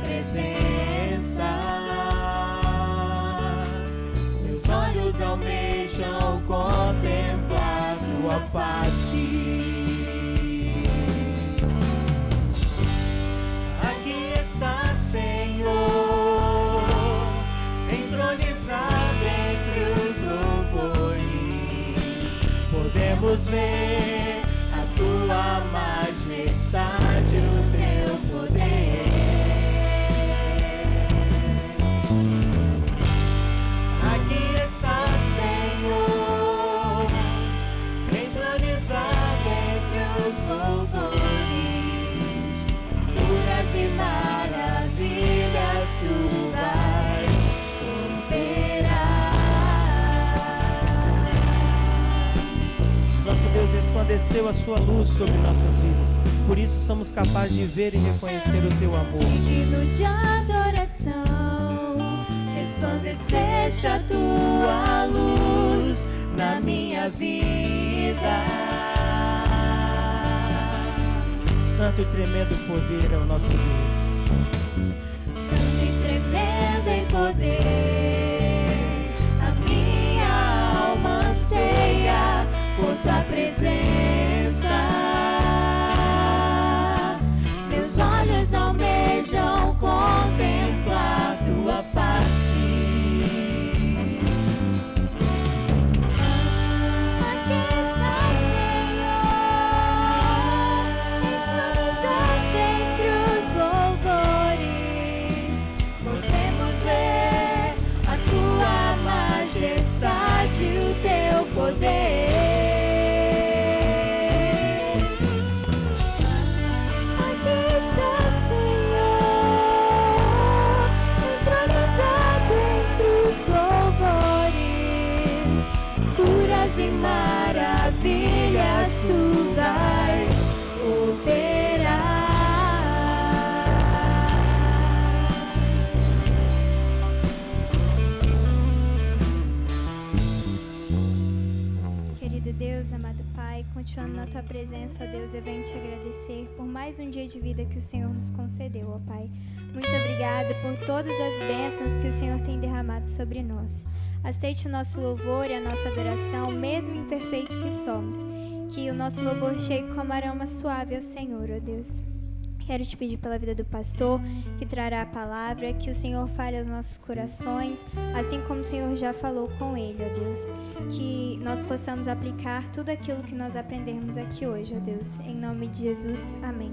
presença. Meus olhos almejam contemplar tua face. Aqui está, Senhor, entronizado entre os louvores. Podemos ver a tua majestade, o teu poder. Aqui está, Senhor, entronizado entre os louvores. Curas e maravilhas tu vais operar. Nosso Deus resplandeceu a sua luz sobre nossas vidas. Por isso somos capazes de ver e reconhecer o teu amor. Digno de adoração, resplandeceste a tua luz na minha vida. Santo e tremendo poder é o nosso Deus. Santo e tremendo em poder, a minha alma anseia por tua presença. Meus olhos almejam contemplar tua face. Aqui está, Senhor, entronizado entre os louvores. Podemos ver a tua majestade, o teu poder. Aqui está, Senhor, entronizado entre os louvores. Curas e maravilhas tu vais operar. Querido Deus, amado Pai, continuando na Tua presença, ó Deus, eu venho te agradecer por mais um dia de vida que o Senhor nos concedeu, ó Pai. Muito obrigada por todas as bênçãos que o Senhor tem derramado sobre nós. Aceite o nosso louvor e a nossa adoração, mesmo imperfeito que somos. Que o nosso louvor chegue como aroma suave ao Senhor, ó Deus. Quero te pedir pela vida do pastor, que trará a palavra, que o Senhor fale aos nossos corações, assim como o Senhor já falou com ele, ó Deus. Que nós possamos aplicar tudo aquilo que nós aprendermos aqui hoje, ó Deus. Em nome de Jesus, amém.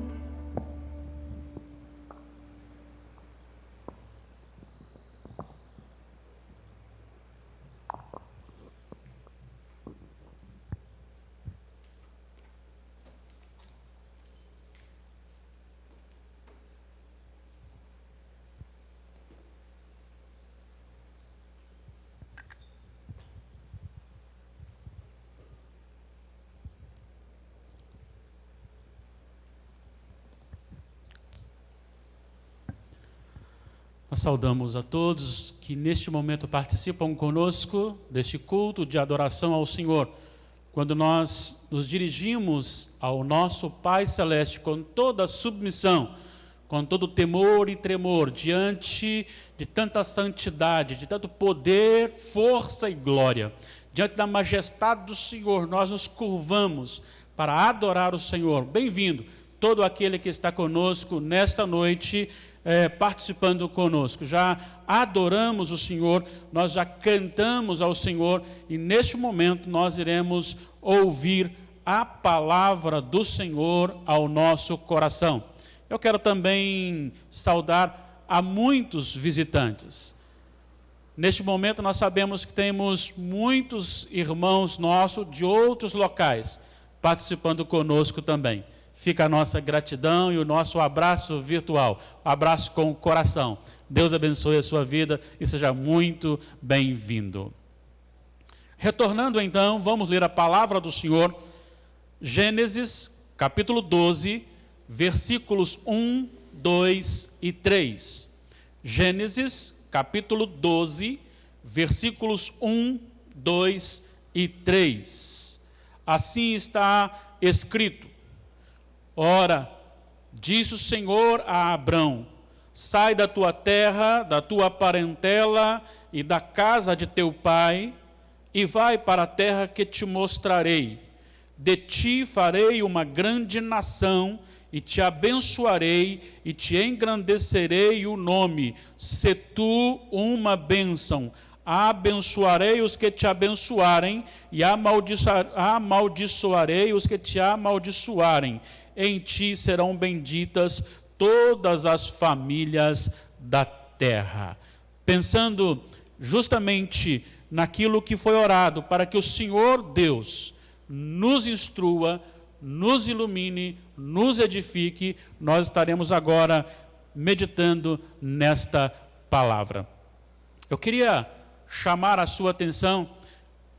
Nós saudamos a todos que neste momento participam conosco deste culto de adoração ao Senhor. Quando nós nos dirigimos ao nosso Pai Celeste com toda a submissão, com todo temor e tremor, diante de tanta santidade, de tanto poder, força e glória, diante da majestade do Senhor, nós nos curvamos para adorar o Senhor. Bem-vindo todo aquele que está conosco nesta noite, participando conosco. Já adoramos o Senhor, nós já cantamos ao Senhor e neste momento nós iremos ouvir a palavra do Senhor ao nosso coração. Eu quero também saudar a muitos visitantes. Neste momento nós sabemos que temos muitos irmãos nossos de outros locais participando conosco também. Fica a nossa gratidão e o nosso abraço virtual, abraço com o coração. Deus abençoe a sua vida e seja muito bem-vindo. Retornando então, vamos ler a palavra do Senhor, Gênesis capítulo 12, versículos 1, 2 e 3. Gênesis capítulo 12, versículos 1, 2 e 3. Assim está escrito: Ora, disse o Senhor a Abrão: Sai da tua terra, da tua parentela e da casa de teu pai, e vai para a terra que te mostrarei. De ti farei uma grande nação, e te abençoarei, e te engrandecerei o nome. Se tu uma bênção. Abençoarei os que te abençoarem, e amaldiçoarei os que te amaldiçoarem. Em ti serão benditas todas as famílias da terra. Pensando justamente naquilo que foi orado, para que o Senhor Deus nos instrua, nos ilumine, nos edifique, nós estaremos agora meditando nesta palavra. Eu queria chamar a sua atenção,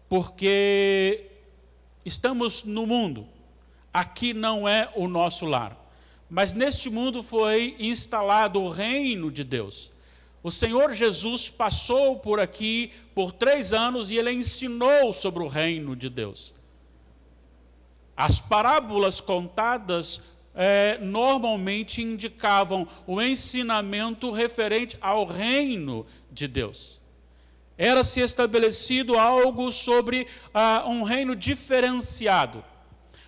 porque estamos no mundo, aqui não é o nosso lar, mas neste mundo foi instalado o reino de Deus. O Senhor Jesus passou por aqui por 3 anos e ele ensinou sobre o reino de Deus. As parábolas contadas normalmente indicavam o ensinamento referente ao reino de Deus. Era-se estabelecido algo sobre um reino diferenciado,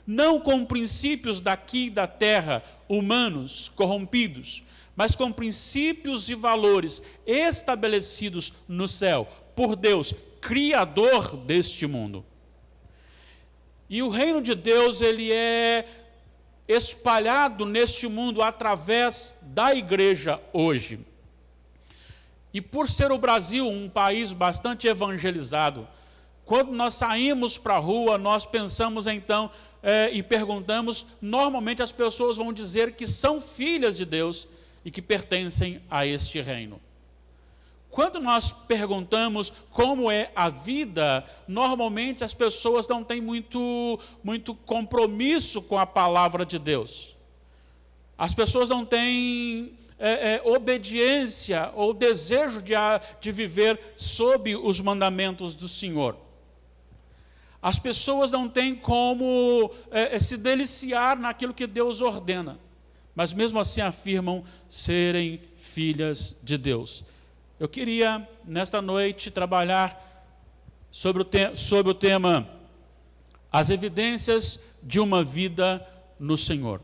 não com princípios daqui da terra, humanos, corrompidos, mas com princípios e valores estabelecidos no céu, por Deus, Criador deste mundo. E o reino de Deus, ele é espalhado neste mundo através da igreja hoje. E por ser o Brasil um país bastante evangelizado, quando nós saímos para a rua, nós pensamos então e perguntamos, normalmente as pessoas vão dizer que são filhas de Deus e que pertencem a este reino. Quando nós perguntamos como é a vida, normalmente as pessoas não têm muito compromisso com a palavra de Deus. As pessoas não têm obediência ou desejo de viver sob os mandamentos do Senhor. As pessoas não têm como se deliciar naquilo que Deus ordena, mas mesmo assim afirmam serem filhas de Deus. Eu queria, nesta noite, trabalhar sobre o tema as evidências de uma vida no Senhor.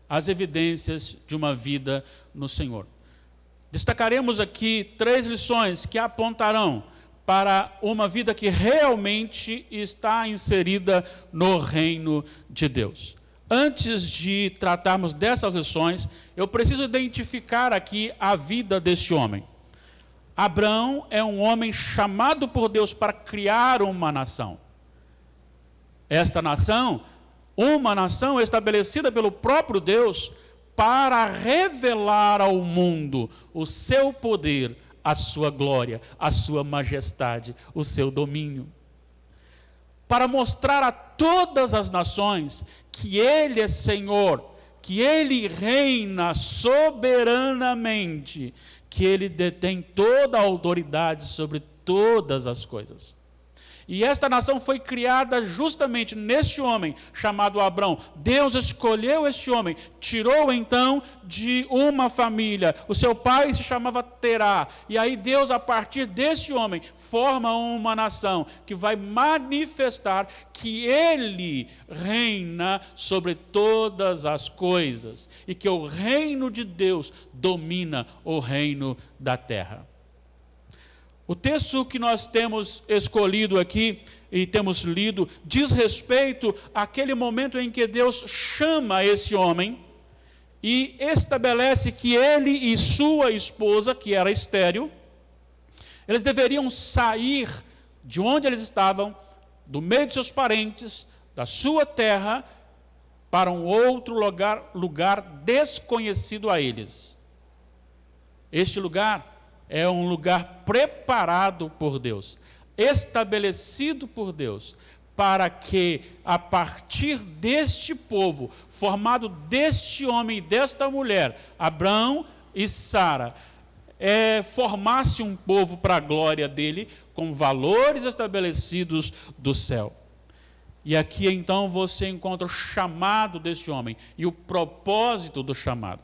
As evidências de uma vida no Senhor. Destacaremos aqui 3 lições que apontarão para uma vida que realmente está inserida no reino de Deus. Antes de tratarmos dessas lições, eu preciso identificar aqui a vida deste homem. Abrão é um homem chamado por Deus para criar uma nação. Esta nação, uma nação estabelecida pelo próprio Deus para revelar ao mundo o seu poder, a sua glória, a sua majestade, o seu domínio. Para mostrar a todas as nações que Ele é Senhor, que Ele reina soberanamente, que Ele detém toda a autoridade sobre todas as coisas. E esta nação foi criada justamente neste homem chamado Abrão. Deus escolheu este homem, tirou então de uma família. O seu pai se chamava Terá. E aí Deus, a partir deste homem, forma uma nação que vai manifestar que Ele reina sobre todas as coisas. E que o reino de Deus domina o reino da terra. O texto que nós temos escolhido aqui e temos lido diz respeito àquele momento em que Deus chama esse homem e estabelece que ele e sua esposa, que era estéril, eles deveriam sair de onde eles estavam, do meio de seus parentes, da sua terra, para um outro lugar desconhecido a eles. Este lugar é um lugar preparado por Deus, estabelecido por Deus, para que a partir deste povo, formado deste homem e desta mulher, Abrão e Sara, formasse um povo para a glória dele, com valores estabelecidos do céu. E aqui então você encontra o chamado deste homem e o propósito do chamado.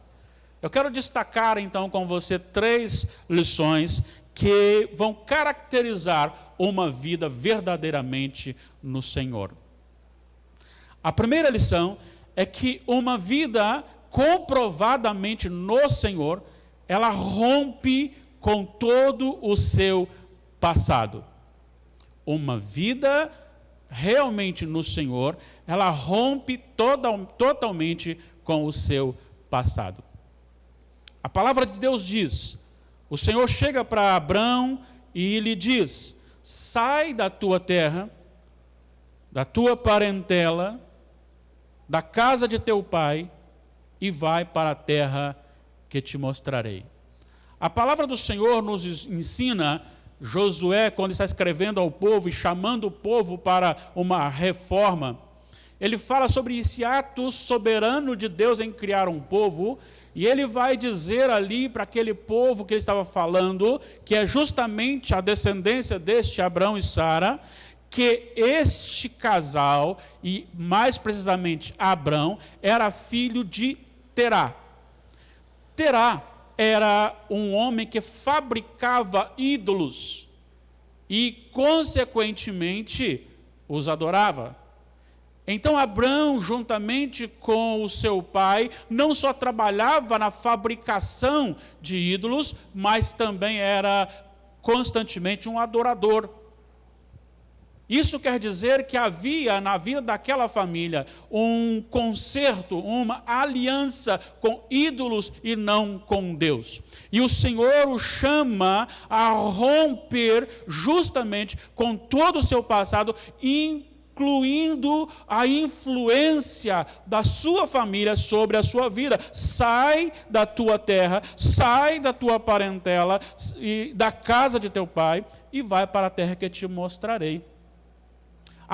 Eu quero destacar então com você 3 lições que vão caracterizar uma vida verdadeiramente no Senhor. A primeira lição é que uma vida comprovadamente no Senhor, ela rompe com todo o seu passado. Uma vida realmente no Senhor, ela rompe totalmente com o seu passado. A palavra de Deus diz, o Senhor chega para Abrão e lhe diz: sai da tua terra, da tua parentela, da casa de teu pai, e vai para a terra que te mostrarei. A palavra do Senhor nos ensina, Josué, quando está escrevendo ao povo e chamando o povo para uma reforma, ele fala sobre esse ato soberano de Deus em criar um povo, e ele vai dizer ali para aquele povo que ele estava falando, que é justamente a descendência deste Abrão e Sara, que este casal, e mais precisamente Abrão, era filho de Terá. Terá era um homem que fabricava ídolos e, consequentemente, os adorava. Então Abrão, juntamente com o seu pai, não só trabalhava na fabricação de ídolos, mas também era constantemente um adorador. Isso quer dizer que havia na vida daquela família um concerto, uma aliança com ídolos e não com Deus. E o Senhor o chama a romper justamente com todo o seu passado, incluindo a influência da sua família sobre a sua vida. Sai da tua terra, sai da tua parentela e da casa de teu pai e vai para a terra que te mostrarei.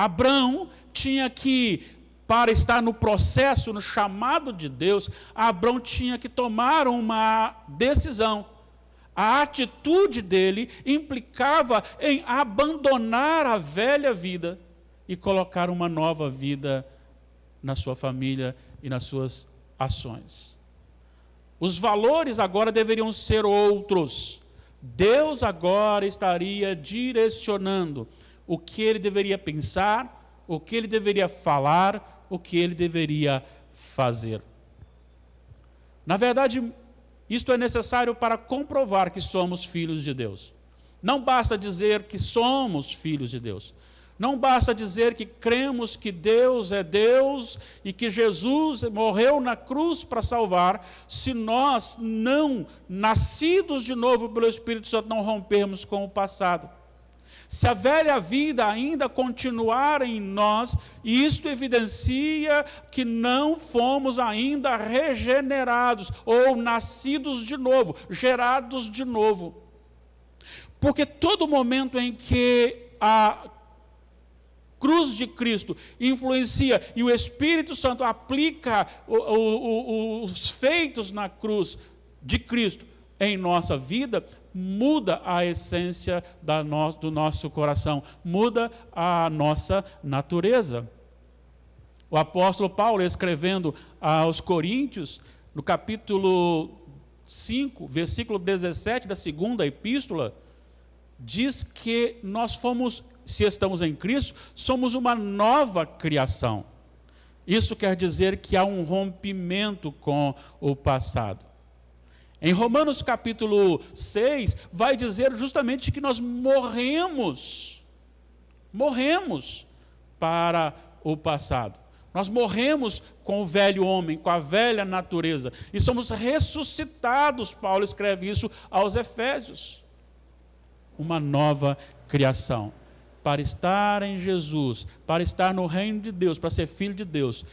Abrão tinha que, para estar no processo, no chamado de Deus, Abrão tinha que tomar uma decisão. A atitude dele implicava em abandonar a velha vida e colocar uma nova vida na sua família e nas suas ações. Os valores agora deveriam ser outros. Deus agora estaria direcionando o que ele deveria pensar, o que ele deveria falar, o que ele deveria fazer. Na verdade, isto é necessário para comprovar que somos filhos de Deus. Não basta dizer que somos filhos de Deus. Não basta dizer que cremos que Deus é Deus e que Jesus morreu na cruz para salvar, se nós não, nascidos de novo pelo Espírito Santo, não rompermos com o passado. Se a velha vida ainda continuar em nós, isto evidencia que não fomos ainda regenerados ou nascidos de novo, gerados de novo. Porque todo momento em que a cruz de Cristo influencia e o Espírito Santo aplica os feitos na cruz de Cristo em nossa vida, muda a essência do nosso coração, muda a nossa natureza. O apóstolo Paulo, escrevendo aos Coríntios, no capítulo 5, versículo 17 da segunda epístola, diz que nós fomos, se estamos em Cristo, somos uma nova criação. Isso quer dizer que há um rompimento com o passado. Em Romanos capítulo 6, vai dizer justamente que nós morremos para o passado. Nós morremos com o velho homem, com a velha natureza, e somos ressuscitados, Paulo escreve isso aos Efésios. Uma nova criação. Para estar em Jesus, para estar no reino de Deus, para ser filho de Deus,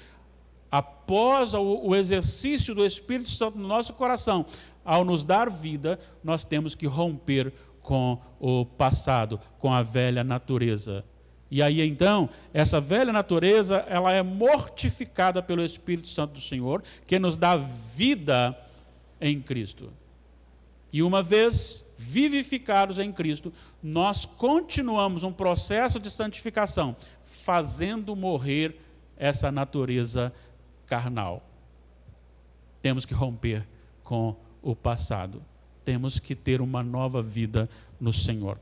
após o exercício do Espírito Santo no nosso coração, ao nos dar vida, nós temos que romper com o passado, com a velha natureza. E aí então, essa velha natureza, ela é mortificada pelo Espírito Santo do Senhor, que nos dá vida em Cristo. E uma vez vivificados em Cristo, nós continuamos um processo de santificação, fazendo morrer essa natureza carnal. Temos que romper com o passado. Temos que ter uma nova vida no Senhor.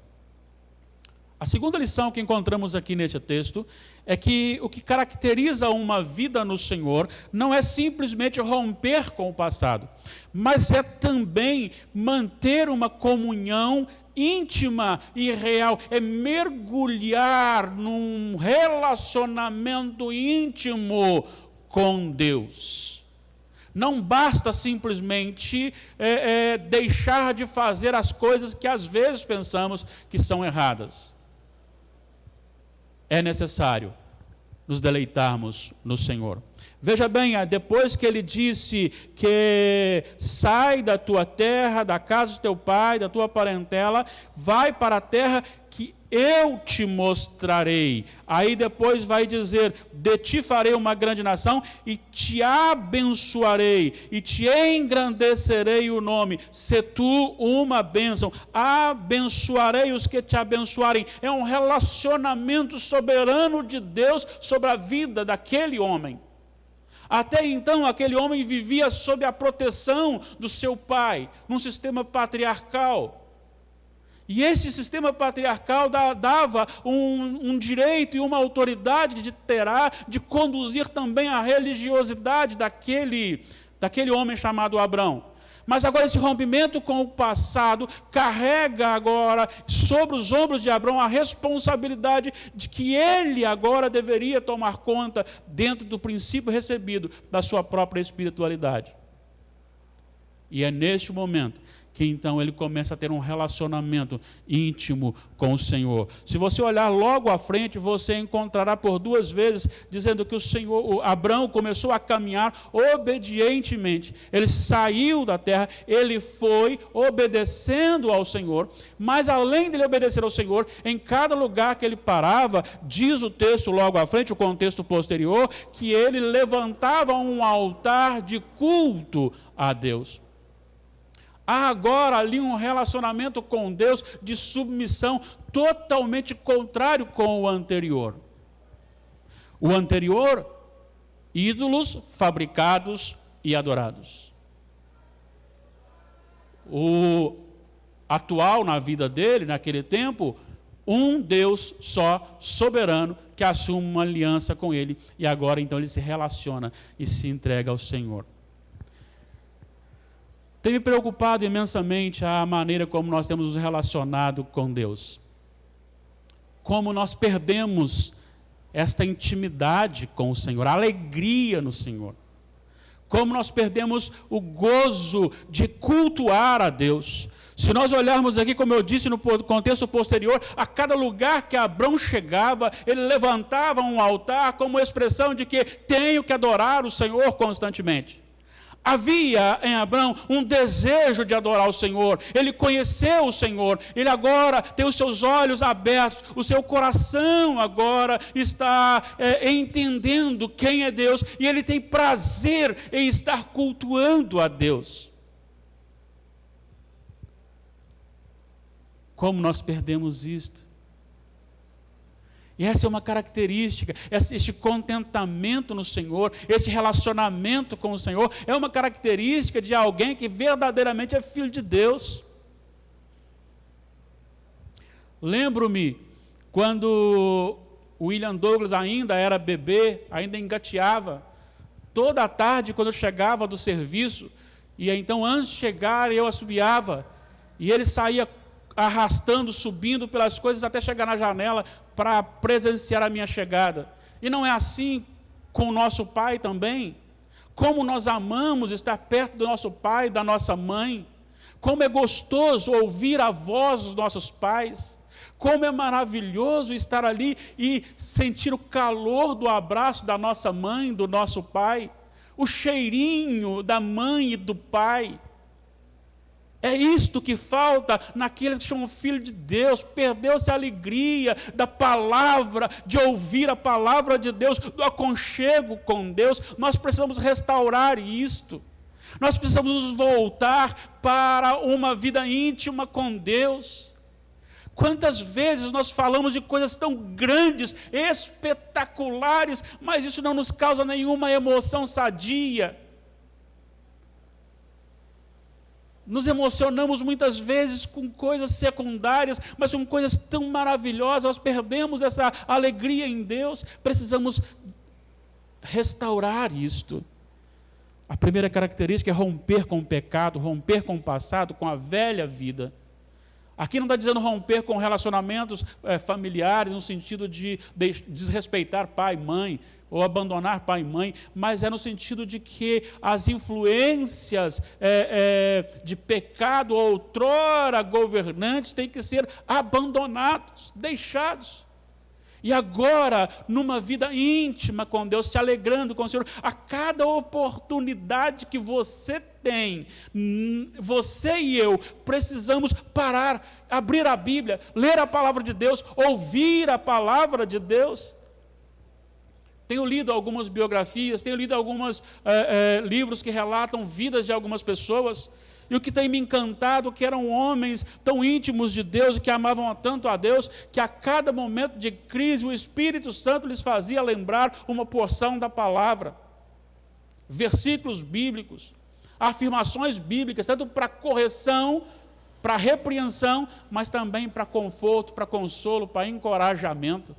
A segunda lição que encontramos aqui neste texto é que o que caracteriza uma vida no Senhor não é simplesmente romper com o passado, mas é também manter uma comunhão íntima e real, é mergulhar num relacionamento íntimo com Deus. Não basta simplesmente deixar de fazer as coisas que às vezes pensamos que são erradas. É necessário nos deleitarmos no Senhor. Veja bem, depois que ele disse que sai da tua terra, da casa do teu pai, da tua parentela, vai para a terra que eu te mostrarei. Aí depois vai dizer, de ti farei uma grande nação e te abençoarei e te engrandecerei o nome. Se tu uma bênção, abençoarei os que te abençoarem. É um relacionamento soberano de Deus sobre a vida daquele homem. Até então, aquele homem vivia sob a proteção do seu pai, num sistema patriarcal. E esse sistema patriarcal dava um direito e uma autoridade de conduzir também a religiosidade daquele homem chamado Abrão. Mas agora esse rompimento com o passado carrega agora sobre os ombros de Abrão a responsabilidade de que ele agora deveria tomar conta dentro do princípio recebido da sua própria espiritualidade. E é neste momento que então ele começa a ter um relacionamento íntimo com o Senhor. Se você olhar logo à frente, você encontrará por 2 vezes, dizendo que Abrão começou a caminhar obedientemente. Ele saiu da terra, ele foi obedecendo ao Senhor, mas além de ele obedecer ao Senhor, em cada lugar que ele parava, diz o texto logo à frente, o contexto posterior, que ele levantava um altar de culto a Deus. Há agora ali um relacionamento com Deus de submissão totalmente contrário com o anterior. O anterior, ídolos fabricados e adorados. O atual na vida dele, naquele tempo, um Deus só, soberano, que assume uma aliança com ele. E agora então ele se relaciona e se entrega ao Senhor. Tem me preocupado imensamente a maneira como nós temos nos relacionado com Deus. Como nós perdemos esta intimidade com o Senhor, a alegria no Senhor. Como nós perdemos o gozo de cultuar a Deus. Se nós olharmos aqui, como eu disse no contexto posterior, a cada lugar que Abrão chegava, ele levantava um altar como expressão de que tenho que adorar o Senhor constantemente. Havia em Abrão um desejo de adorar o Senhor, ele conheceu o Senhor, ele agora tem os seus olhos abertos, o seu coração agora está entendendo quem é Deus, e ele tem prazer em estar cultuando a Deus. Como nós perdemos isto? E essa é uma característica, este contentamento no Senhor, este relacionamento com o Senhor, é uma característica de alguém que verdadeiramente é filho de Deus. Lembro-me, quando William Douglas ainda era bebê, ainda engateava, toda a tarde quando eu chegava do serviço, e então antes de chegar eu assobiava, e ele saía arrastando, subindo pelas coisas até chegar na janela para presenciar a minha chegada. E não é assim com o nosso pai também? Como nós amamos estar perto do nosso pai, da nossa mãe. Como é gostoso ouvir a voz dos nossos pais. Como é maravilhoso estar ali e sentir o calor do abraço da nossa mãe, do nosso pai. O cheirinho da mãe e do pai. É isto que falta naqueles que chamam filho de Deus. Perdeu-se a alegria da palavra, de ouvir a palavra de Deus, do aconchego com Deus. Nós precisamos restaurar isto. Nós precisamos nos voltar para uma vida íntima com Deus. Quantas vezes nós falamos de coisas tão grandes, espetaculares, mas isso não nos causa nenhuma emoção sadia. nos emocionamos muitas vezes com coisas secundárias, mas com coisas tão maravilhosas, nós perdemos essa alegria em Deus. Precisamos restaurar isto. A primeira característica é romper com o pecado, romper com o passado, com a velha vida. Aqui não está dizendo romper com relacionamentos familiares, no sentido de desrespeitar pai e mãe, ou abandonar pai e mãe, mas é no sentido de que as influências de pecado outrora governantes têm que ser abandonados, deixados. E agora, numa vida íntima com Deus, se alegrando com o Senhor, a cada oportunidade que você tem, você e eu precisamos parar, abrir a Bíblia, ler a palavra de Deus, ouvir a palavra de Deus. Tenho lido algumas biografias, tenho lido alguns livros que relatam vidas de algumas pessoas, e o que tem me encantado é que eram homens tão íntimos de Deus e que amavam tanto a Deus, que a cada momento de crise o Espírito Santo lhes fazia lembrar uma porção da palavra, versículos bíblicos, afirmações bíblicas, tanto para correção, para repreensão, mas também para conforto, para consolo, para encorajamento.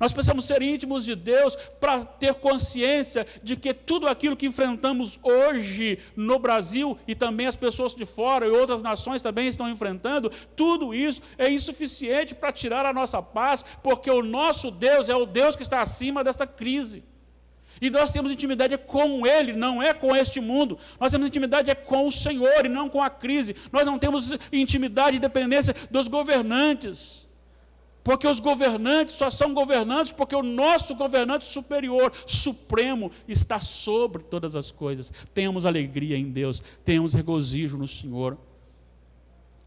Nós precisamos ser íntimos de Deus para ter consciência de que tudo aquilo que enfrentamos hoje no Brasil, e também as pessoas de fora e outras nações também estão enfrentando, tudo isso é insuficiente para tirar a nossa paz, porque o nosso Deus é o Deus que está acima desta crise. E nós temos intimidade com Ele, não é com este mundo. Nós temos intimidade com o Senhor e não com a crise. Nós não temos intimidade e dependência dos governantes. Porque os governantes só são governantes porque o nosso governante superior, supremo, está sobre todas as coisas. Tenhamos alegria em Deus, tenhamos regozijo no Senhor.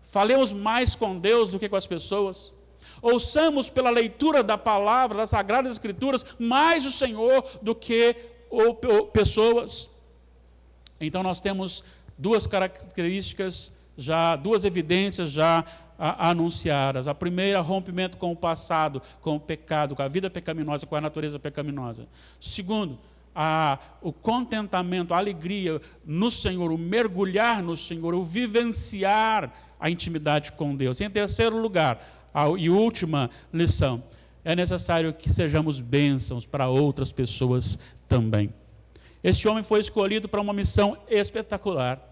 Falemos mais com Deus do que com as pessoas. Ouçamos pela leitura da palavra, das Sagradas Escrituras, mais o Senhor do que pessoas. Então nós temos duas características, duas evidências já anunciadas. A primeira, rompimento com o passado, com o pecado, com a vida pecaminosa, com a natureza pecaminosa. Segundo, o contentamento, a alegria no Senhor, o mergulhar no Senhor, o vivenciar a intimidade com Deus. Em terceiro lugar, e última lição, é necessário que sejamos bênçãos para outras pessoas também. Este homem foi escolhido para uma missão espetacular.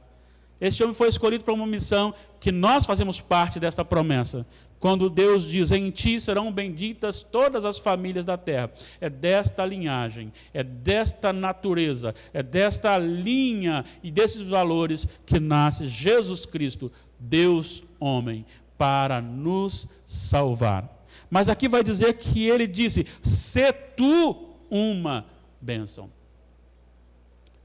Este homem foi escolhido para uma missão que nós fazemos parte desta promessa. Quando Deus diz, em ti serão benditas todas as famílias da terra. É desta linhagem, é desta natureza, é desta linha e desses valores que nasce Jesus Cristo, Deus homem, para nos salvar. Mas aqui vai dizer que ele disse, sê tu uma bênção.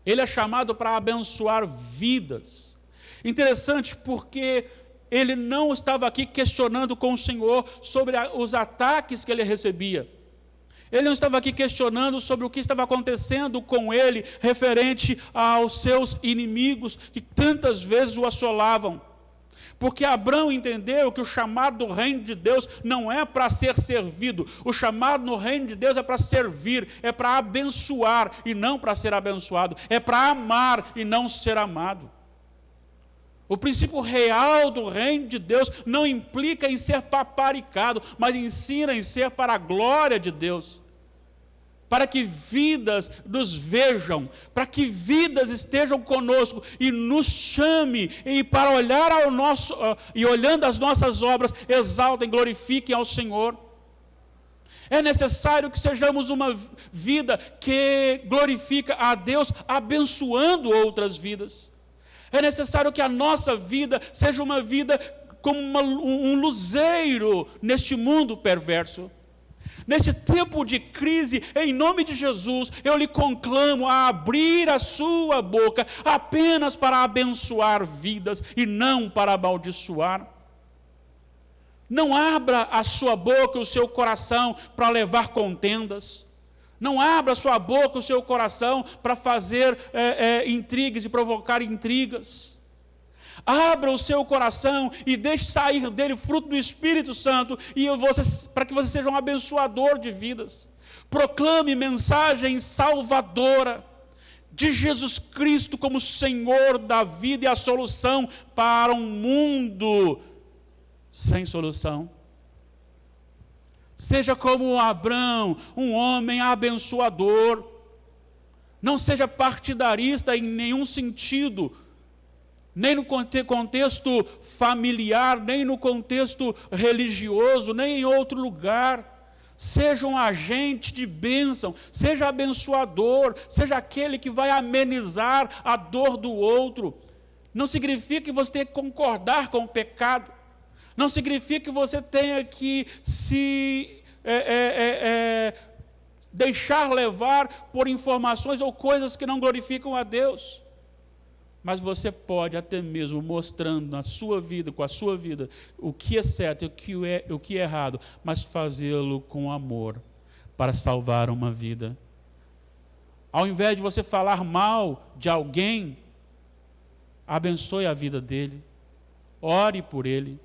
Ele é chamado para abençoar vidas. Interessante porque ele não estava aqui questionando com o Senhor sobre os ataques que ele recebia. Ele não estava aqui questionando sobre o que estava acontecendo com ele, referente aos seus inimigos que tantas vezes o assolavam. Porque Abraão entendeu que o chamado do reino de Deus não é para ser servido. O chamado no reino de Deus é para servir, é para abençoar e não para ser abençoado. É para amar e não ser amado. O princípio real do reino de Deus não implica em ser paparicado, mas ensina em ser para a glória de Deus. Para que vidas nos vejam, para que vidas estejam conosco e nos chame, e para olhar ao nosso, e olhando as nossas obras, exaltem, glorifiquem ao Senhor. É necessário que sejamos uma vida que glorifica a Deus, abençoando outras vidas. É necessário que a nossa vida seja uma vida como um luzeiro neste mundo perverso. Nesse tempo de crise, em nome de Jesus, eu lhe conclamo a abrir a sua boca apenas para abençoar vidas e não para amaldiçoar. Não abra a sua boca e o seu coração para levar contendas. Não abra a sua boca, o seu coração, para fazer intrigas e provocar intrigas. Abra o seu coração e deixe sair dele fruto do Espírito Santo, para que você seja um abençoador de vidas. Proclame mensagem salvadora. de Jesus Cristo como Senhor da vida e a solução para um mundo sem solução. Seja como Abrão, um homem abençoador. Não seja partidarista em nenhum sentido, nem no contexto familiar, nem no contexto religioso, nem em outro lugar. Seja um agente de bênção, seja abençoador, seja aquele que vai amenizar a dor do outro. Não significa que você tenha que concordar com o pecado, não significa que você tenha que se deixar levar por informações ou coisas que não glorificam a Deus. Mas você pode até mesmo mostrando na sua vida, com a sua vida, o que é certo e o que é errado, mas fazê-lo com amor, para salvar uma vida. Ao invés de você falar mal de alguém, abençoe a vida dele, ore por ele.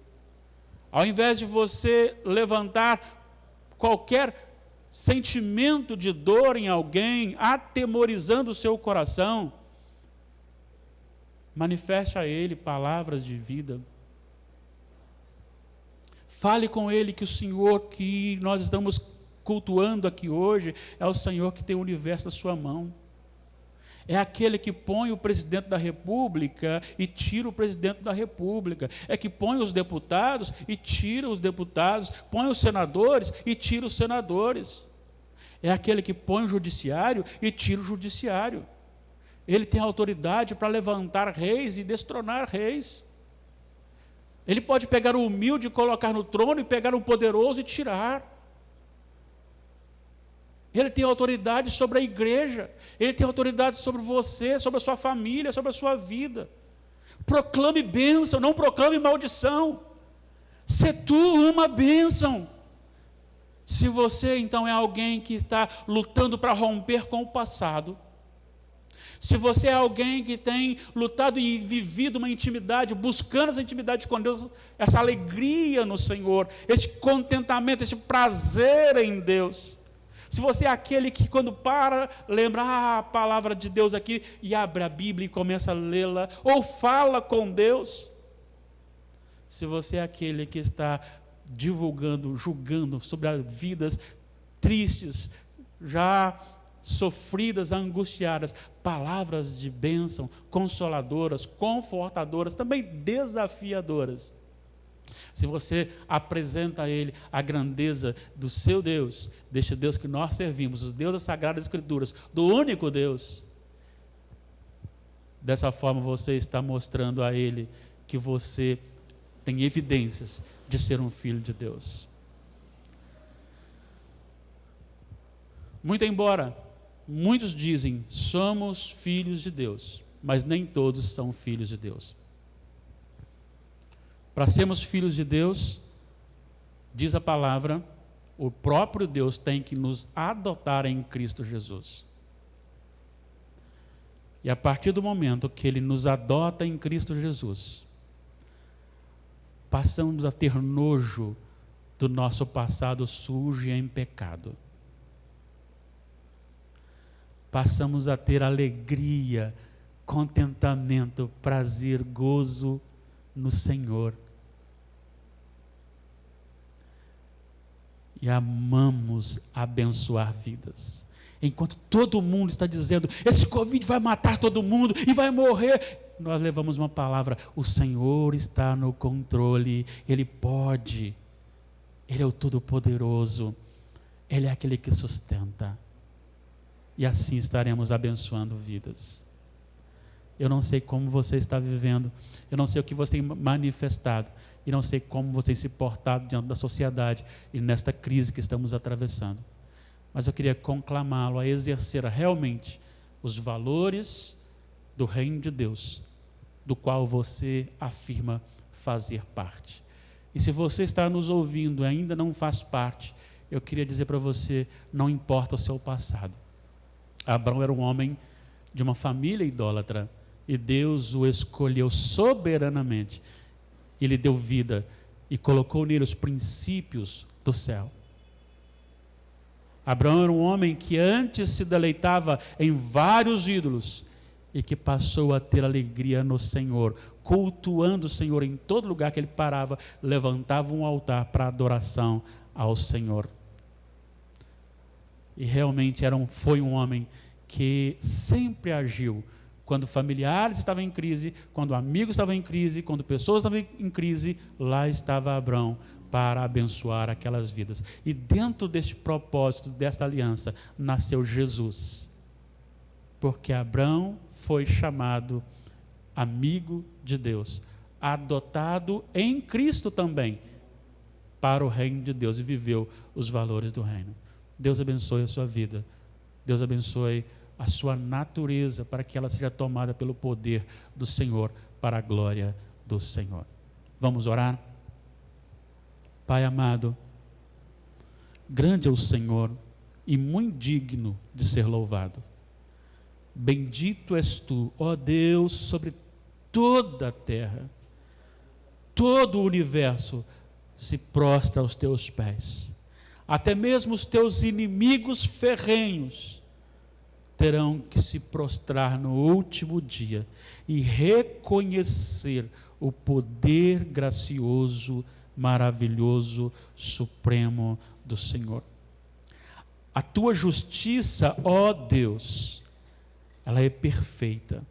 Ao invés de você levantar qualquer sentimento de dor em alguém, atemorizando o seu coração, manifeste a ele palavras de vida. Fale com ele que o Senhor que nós estamos cultuando aqui hoje é o Senhor que tem o universo na sua mão. É aquele que põe o presidente da República e tira o presidente da República. É que põe os deputados e tira os deputados. Põe os senadores e tira os senadores. É aquele que põe o judiciário e tira o judiciário. Ele tem autoridade para levantar reis e destronar reis. Ele pode pegar o humilde e colocar no trono e pegar um poderoso e tirar. Ele tem autoridade sobre a igreja, ele tem autoridade sobre você, sobre a sua família, sobre a sua vida. Proclame bênção, não proclame maldição. Sê tu uma bênção. Se você então é alguém que está lutando para romper com o passado, se você é alguém que tem lutado e vivido uma intimidade, buscando essa intimidade com Deus, essa alegria no Senhor, esse contentamento, esse prazer em Deus. Se você é aquele que quando para, lembra a palavra de Deus aqui e abre a Bíblia e começa a lê-la, ou fala com Deus. Se você é aquele que está divulgando, julgando sobre as vidas tristes, já sofridas, angustiadas, palavras de bênção, consoladoras, confortadoras, também desafiadoras. Se você apresenta a Ele a grandeza do seu Deus, deste Deus que nós servimos, o Deus das Sagradas Escrituras, do único Deus, dessa forma você está mostrando a Ele que você tem evidências de ser um filho de Deus. Muito embora muitos dizem, somos filhos de Deus, mas nem todos são filhos de Deus. Para sermos filhos de Deus, diz a palavra, o próprio Deus tem que nos adotar em Cristo Jesus. E a partir do momento que Ele nos adota em Cristo Jesus, passamos a ter nojo do nosso passado sujo e em pecado. Passamos a ter alegria, contentamento, prazer, gozo no Senhor. E amamos abençoar vidas. Enquanto todo mundo está dizendo, esse Covid vai matar todo mundo e vai morrer, nós levamos uma palavra, o Senhor está no controle, Ele pode, Ele é o Todo-Poderoso, Ele é aquele que sustenta. E assim estaremos abençoando vidas. Eu não sei como você está vivendo, eu não sei o que você tem manifestado, e não sei como você tem se portado diante da sociedade e nesta crise que estamos atravessando. Mas eu queria conclamá-lo a exercer realmente os valores do reino de Deus, do qual você afirma fazer parte. E se você está nos ouvindo e ainda não faz parte, eu queria dizer para você, não importa o seu passado. Abraão era um homem de uma família idólatra, e Deus o escolheu soberanamente. Ele deu vida e colocou nele os princípios do céu. Abraão era um homem que antes se deleitava em vários ídolos e que passou a ter alegria no Senhor, cultuando o Senhor em todo lugar que ele parava, levantava um altar para adoração ao Senhor. E realmente foi um homem que sempre agiu quando familiares estavam em crise, quando amigos estavam em crise, quando pessoas estavam em crise, lá estava Abraão para abençoar aquelas vidas. E dentro deste propósito, desta aliança, nasceu Jesus. Porque Abraão foi chamado amigo de Deus, adotado em Cristo também, para o reino de Deus, e viveu os valores do reino. Deus abençoe a sua vida. Deus abençoe a sua natureza, para que ela seja tomada pelo poder do Senhor, para a glória do Senhor. Vamos orar? Pai amado, grande é o Senhor e muito digno de ser louvado. Bendito és tu, ó Deus, sobre toda a terra. Todo o universo se prostra aos teus pés. Até mesmo os teus inimigos ferrenhos terão que se prostrar no último dia e reconhecer o poder gracioso, maravilhoso, supremo do Senhor. A tua justiça, ó Deus, ela é perfeita.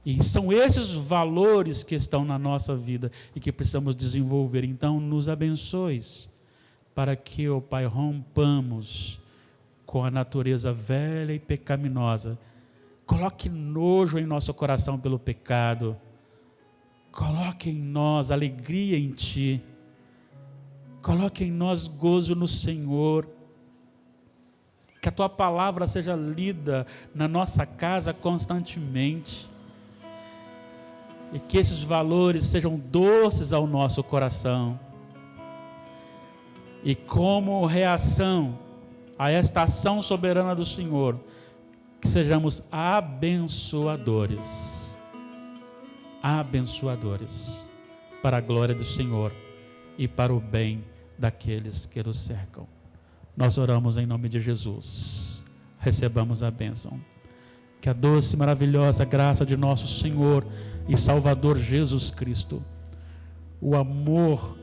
E são esses valores que estão na nossa vida e que precisamos desenvolver. Então, nos abençoes para que, ó Pai, rompamos com a natureza velha e pecaminosa. Coloque nojo em nosso coração pelo pecado. Coloque em nós alegria em Ti. Coloque em nós gozo no Senhor. Que a Tua palavra seja lida na nossa casa constantemente. E que esses valores sejam doces ao nosso coração. E como reação a esta ação soberana do Senhor, que sejamos abençoadores. Abençoadores. Para a glória do Senhor e para o bem daqueles que nos cercam. Nós oramos em nome de Jesus. Recebamos a bênção. Que a doce e maravilhosa graça de nosso Senhor e Salvador Jesus Cristo, o amor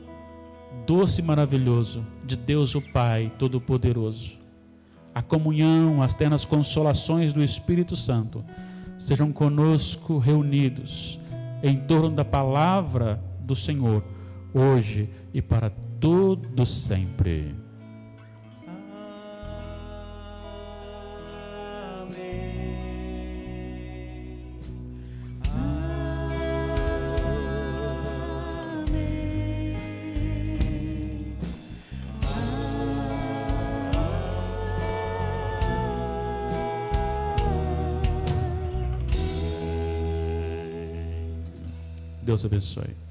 doce e maravilhoso de Deus o Pai Todo-Poderoso, a comunhão, as ternas consolações do Espírito Santo, sejam conosco reunidos em torno da palavra do Senhor, hoje e para todo sempre. Deus abençoe.